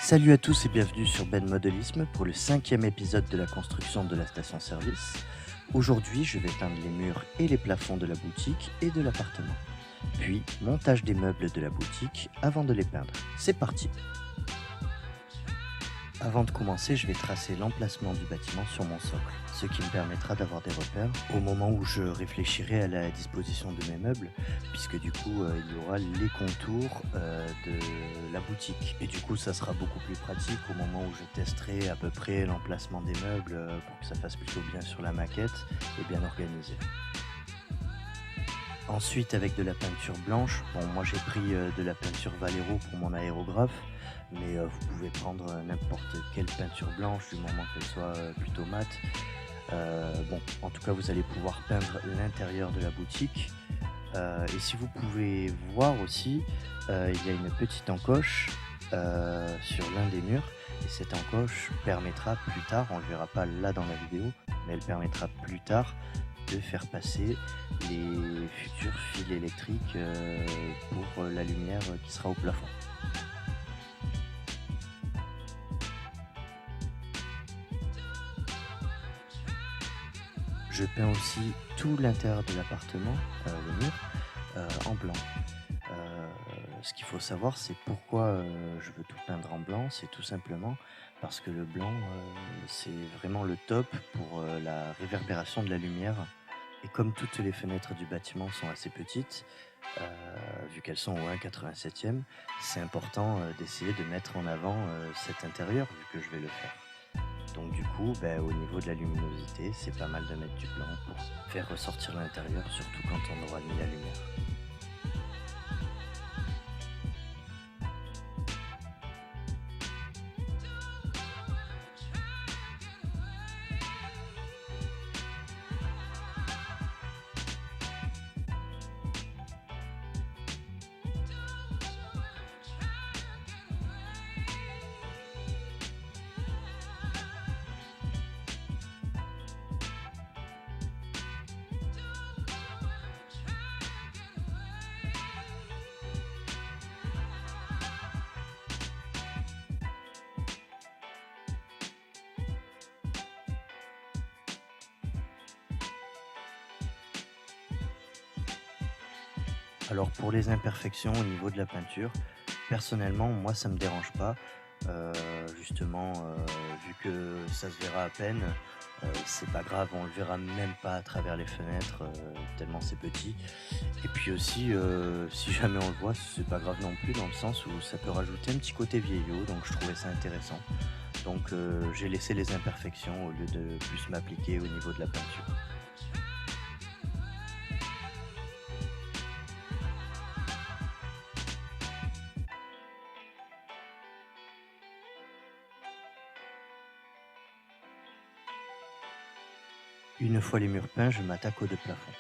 Salut à tous et bienvenue sur Ben Modelisme pour le 5e épisode de la construction de la station-service. Aujourd'hui, je vais peindre les murs et les plafonds de la boutique et de l'appartement. Puis, montage des meubles de la boutique avant de les peindre. C'est parti! Avant de commencer, je vais tracer l'emplacement du bâtiment sur mon socle, ce qui me permettra d'avoir des repères au moment où je réfléchirai à la disposition de mes meubles, puisque du coup, il y aura les contours de la boutique. Et du coup, ça sera beaucoup plus pratique au moment où je testerai à peu près l'emplacement des meubles pour que ça fasse plutôt bien sur la maquette et bien organisé. Ensuite, avec de la peinture blanche, moi j'ai pris de la peinture Valero pour mon aérographe, mais vous pouvez prendre n'importe quelle peinture blanche du moment qu'elle soit plutôt mate. En tout cas, vous allez pouvoir peindre l'intérieur de la boutique. Et si vous pouvez voir aussi, il y a une petite encoche sur l'un des murs. Et cette encoche permettra plus tard, on ne le verra pas là dans la vidéo, mais elle permettra plus tard de faire passer les futurs fils électriques pour la lumière qui sera au plafond. Je peins aussi tout l'intérieur de l'appartement, le mur, en blanc. Ce qu'il faut savoir, c'est pourquoi je veux tout peindre en blanc. C'est tout simplement parce que le blanc, c'est vraiment le top pour la réverbération de la lumière. Et comme toutes les fenêtres du bâtiment sont assez petites, vu qu'elles sont au 1,87e, c'est important d'essayer de mettre en avant cet intérieur, vu que je vais le faire. Donc du coup, au niveau de la luminosité, c'est pas mal de mettre du blanc pour faire ressortir l'intérieur, surtout quand on aura mis la lumière. Alors pour les imperfections au niveau de la peinture, personnellement, moi ça me dérange pas. Justement, vu que ça se verra à peine, c'est pas grave, on le verra même pas à travers les fenêtres, tellement c'est petit. Et puis aussi, si jamais on le voit, c'est pas grave non plus dans le sens où ça peut rajouter un petit côté vieillot, donc je trouvais ça intéressant. Donc j'ai laissé les imperfections au lieu de plus m'appliquer au niveau de la peinture. Une fois les murs peints, je m'attaque aux deux plafonds.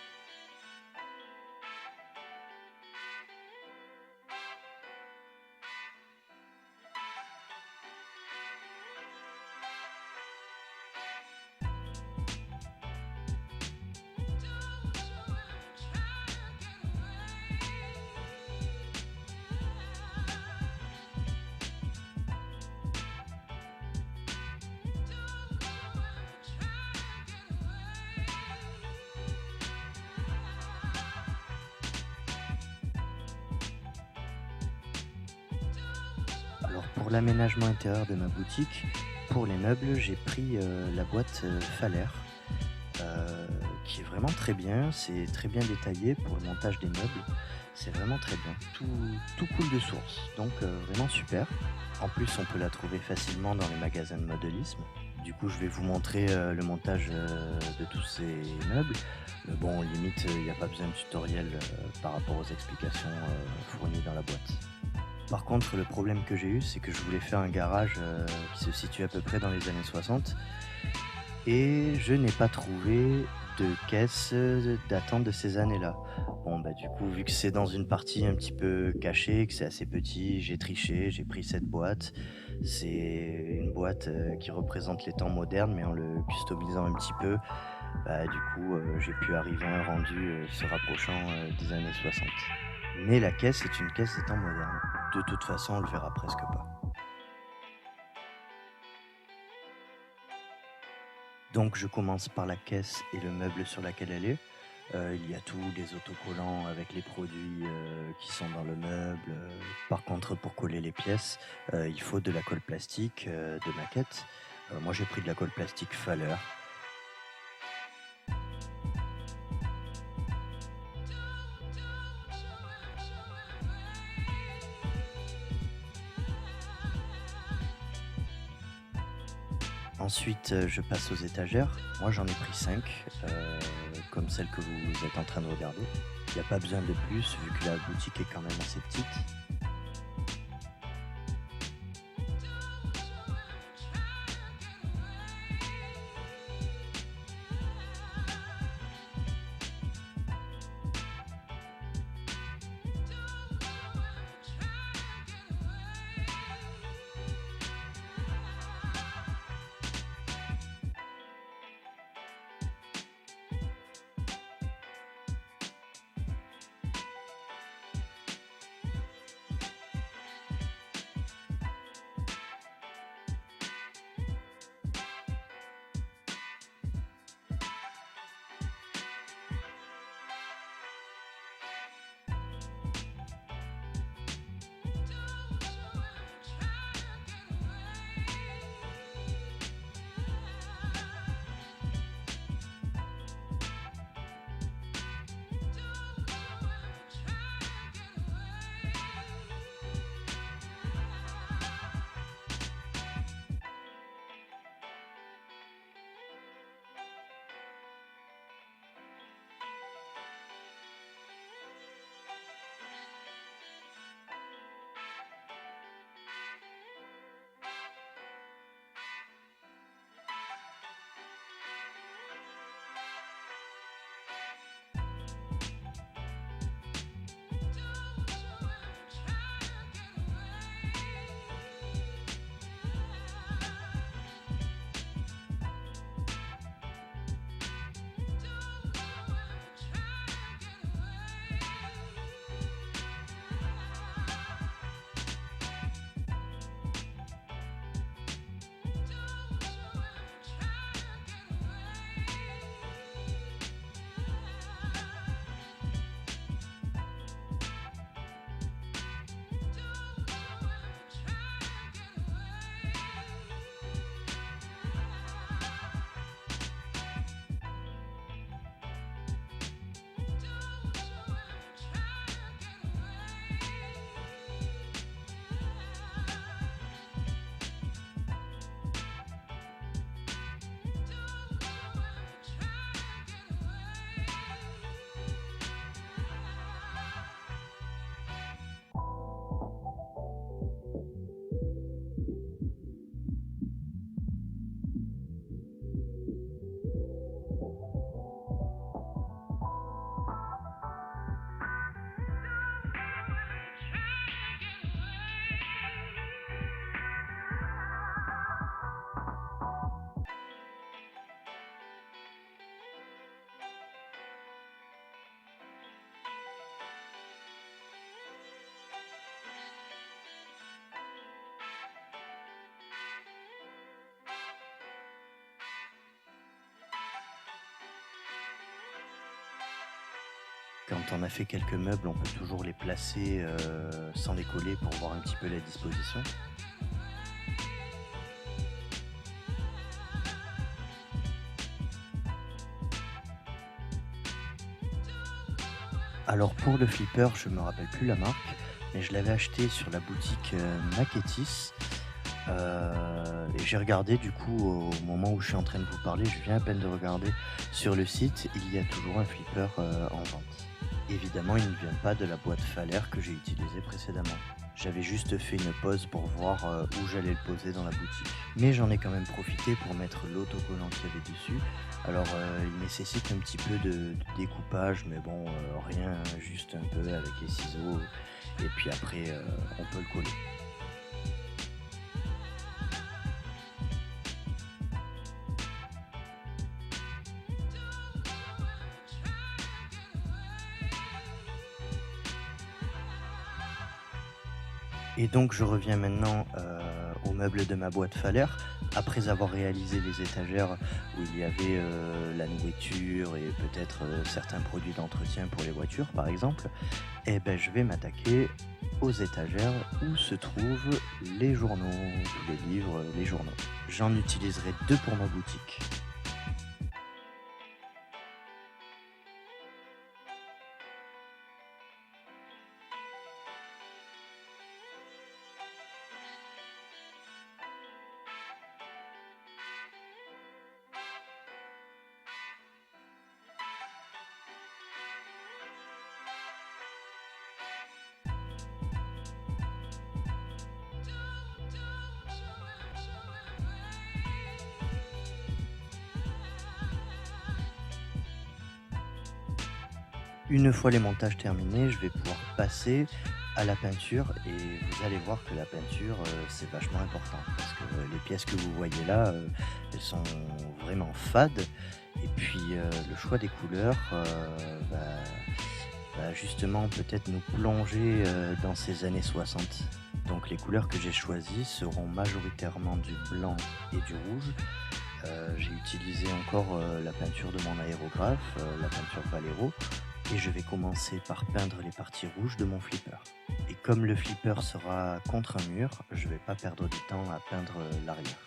Alors pour l'aménagement intérieur de ma boutique, pour les meubles, j'ai pris la boîte Faller, qui est vraiment très bien, c'est très bien détaillé pour le montage des meubles, c'est vraiment très bien, tout coule de source, donc vraiment super. En plus, on peut la trouver facilement dans les magasins de modélisme. Du coup, je vais vous montrer le montage de tous ces meubles. Mais bon, limite, il n'y a pas besoin de tutoriel par rapport aux explications fournies dans la boîte. Par contre, le problème que j'ai eu, c'est que je voulais faire un garage qui se situe à peu près dans les années 60 et je n'ai pas trouvé de caisse datant de ces années-là. Du coup, vu que c'est dans une partie un petit peu cachée, que c'est assez petit, j'ai triché, j'ai pris cette boîte. C'est une boîte qui représente les temps modernes, mais en le customisant un petit peu, du coup, j'ai pu arriver à un rendu se rapprochant des années 60. Mais la caisse est une caisse des temps modernes. De toute façon, on le verra presque pas. Donc je commence par la caisse et le meuble sur laquelle elle est. Il y a tout, des autocollants avec les produits, qui sont dans le meuble. Par contre, pour coller les pièces, il faut de la colle plastique, de maquette. Moi, j'ai pris de la colle plastique Faller. Ensuite, je passe aux étagères. Moi, j'en ai pris 5, comme celle que vous êtes en train de regarder. Il y a pas besoin de plus vu que la boutique est quand même assez petite. Quand on a fait quelques meubles, on peut toujours les placer, sans les coller pour voir un petit peu la disposition. Alors pour le flipper, je me rappelle plus la marque, mais je l'avais acheté sur la boutique, Maketis. Et j'ai regardé du coup au moment où je suis en train de vous parler, je viens à peine de regarder sur le site, il y a toujours un flipper, en vente. Évidemment, il ne vient pas de la boîte Faller que j'ai utilisée précédemment. J'avais juste fait une pause pour voir, où j'allais le poser dans la boutique. Mais j'en ai quand même profité pour mettre l'autocollant qu'il y avait dessus. Alors, il nécessite un petit peu de découpage, mais bon, rien, juste un peu avec les ciseaux et puis après, on peut le coller. Et donc je reviens maintenant, aux meubles de ma boîte Falaire, après avoir réalisé les étagères où il y avait la nourriture et peut-être certains produits d'entretien pour les voitures, par exemple, eh ben, je vais m'attaquer aux étagères où se trouvent les journaux, tous les livres, les journaux. J'en utiliserai deux pour ma boutique. Une fois les montages terminés, je vais pouvoir passer à la peinture et vous allez voir que la peinture, c'est vachement important parce que les pièces que vous voyez là, elles sont vraiment fades et puis, le choix des couleurs, va justement peut-être nous plonger, dans ces années 60. Donc les couleurs que j'ai choisies seront majoritairement du blanc et du rouge. J'ai utilisé encore, la peinture de mon aérographe, la peinture Vallejo et je vais commencer par peindre les parties rouges de mon flipper. Et comme le flipper sera contre un mur, je vais pas perdre de temps à peindre, l'arrière.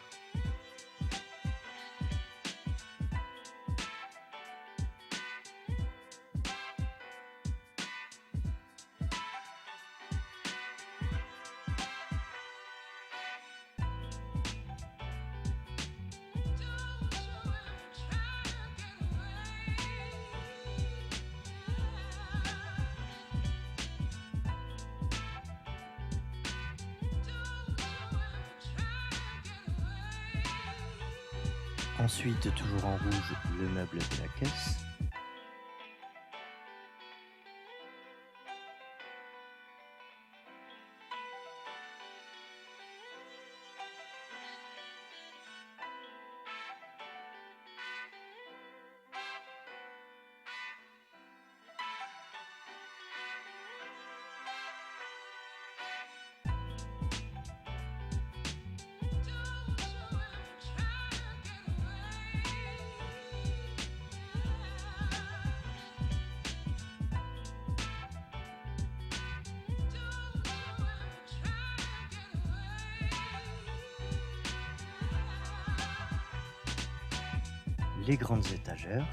Ensuite, toujours en rouge, le meuble de la caisse. Les grandes étagères.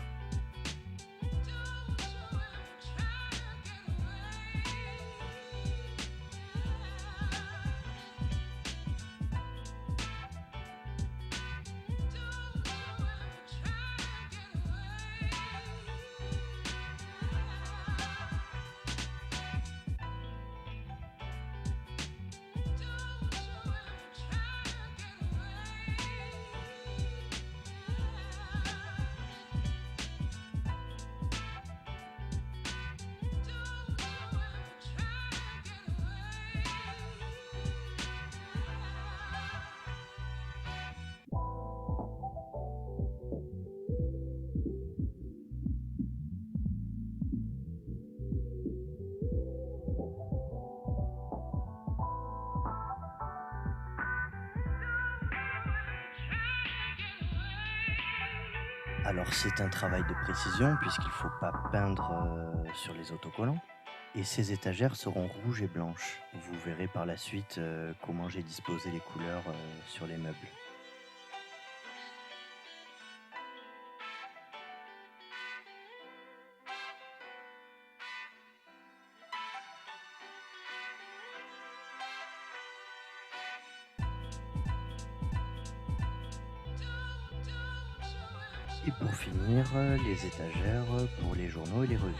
Alors c'est un travail de précision puisqu'il ne faut pas peindre sur les autocollants. Et ces étagères seront rouges et blanches. Vous verrez par la suite comment j'ai disposé les couleurs sur les meubles. Et pour finir, les étagères pour les journaux et les revues.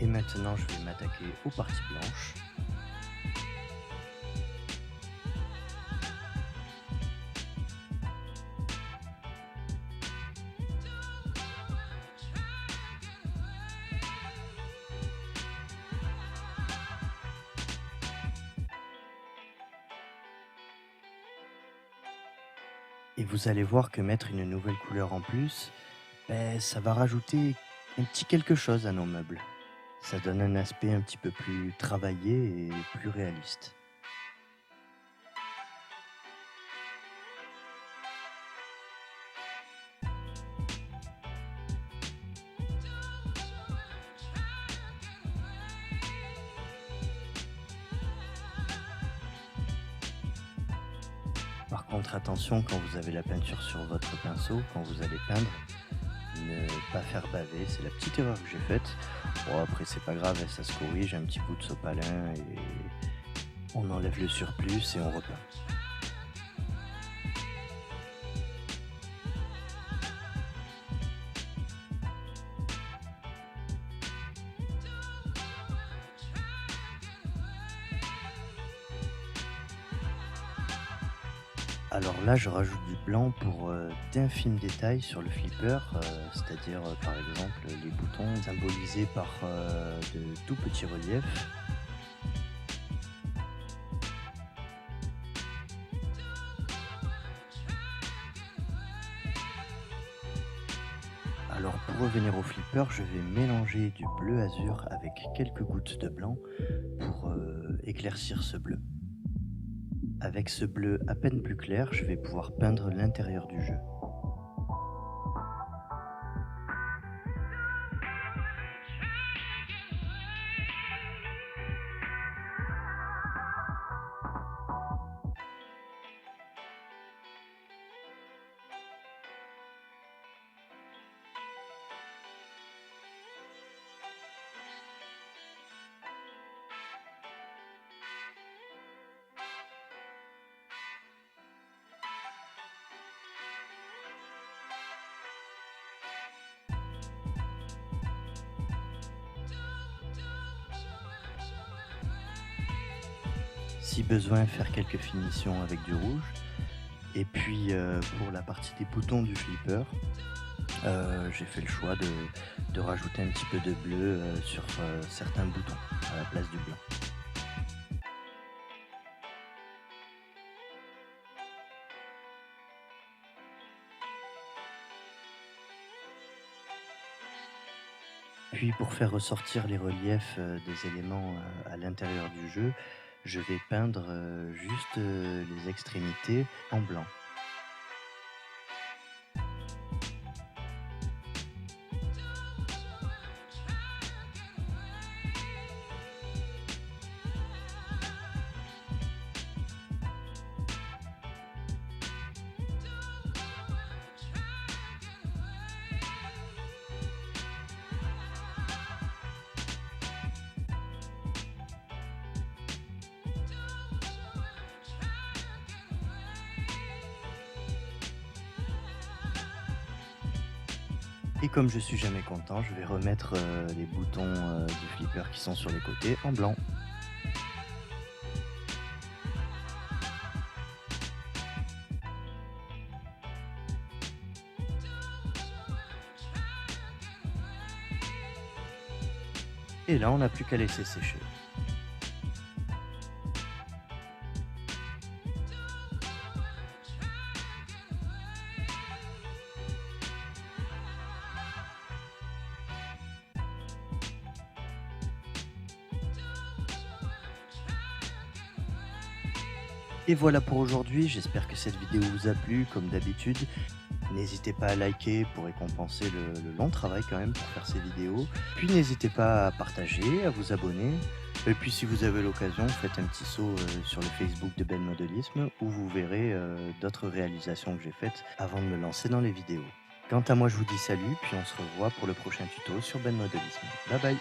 Et maintenant, je vais m'attaquer aux parties blanches. Et vous allez voir que mettre une nouvelle couleur en plus, ça va rajouter un petit quelque chose à nos meubles. Ça donne un aspect un petit peu plus travaillé et plus réaliste. Par contre, attention quand vous avez la peinture sur votre pinceau, quand vous allez peindre, ne pas faire baver, c'est la petite erreur que j'ai faite. Bon, après, c'est pas grave, ça se corrige, un petit bout de sopalin et on enlève le surplus et on repeint. Alors là, je rajoute du blanc pour d'infimes détails sur le flipper, c'est-à-dire par exemple les boutons symbolisés par de tout petits reliefs. Alors pour revenir au flipper, je vais mélanger du bleu azur avec quelques gouttes de blanc pour éclaircir ce bleu. Avec ce bleu à peine plus clair, je vais pouvoir peindre l'intérieur du jeu. Si besoin, faire quelques finitions avec du rouge. Et puis pour la partie des boutons du flipper, j'ai fait le choix de rajouter un petit peu de bleu sur certains boutons à la place du blanc. Puis pour faire ressortir les reliefs des éléments à l'intérieur du jeu, je vais peindre juste les extrémités en blanc. Et comme je suis jamais content, je vais remettre les boutons du flipper qui sont sur les côtés en blanc. Et là, on n'a plus qu'à laisser sécher. Et voilà pour aujourd'hui, j'espère que cette vidéo vous a plu comme d'habitude. N'hésitez pas à liker pour récompenser le long travail quand même pour faire ces vidéos. Puis n'hésitez pas à partager, à vous abonner. Et puis si vous avez l'occasion, faites un petit saut sur le Facebook de Ben Modelisme où vous verrez d'autres réalisations que j'ai faites avant de me lancer dans les vidéos. Quant à moi, je vous dis salut, puis on se revoit pour le prochain tuto sur Ben Modelisme. Bye bye!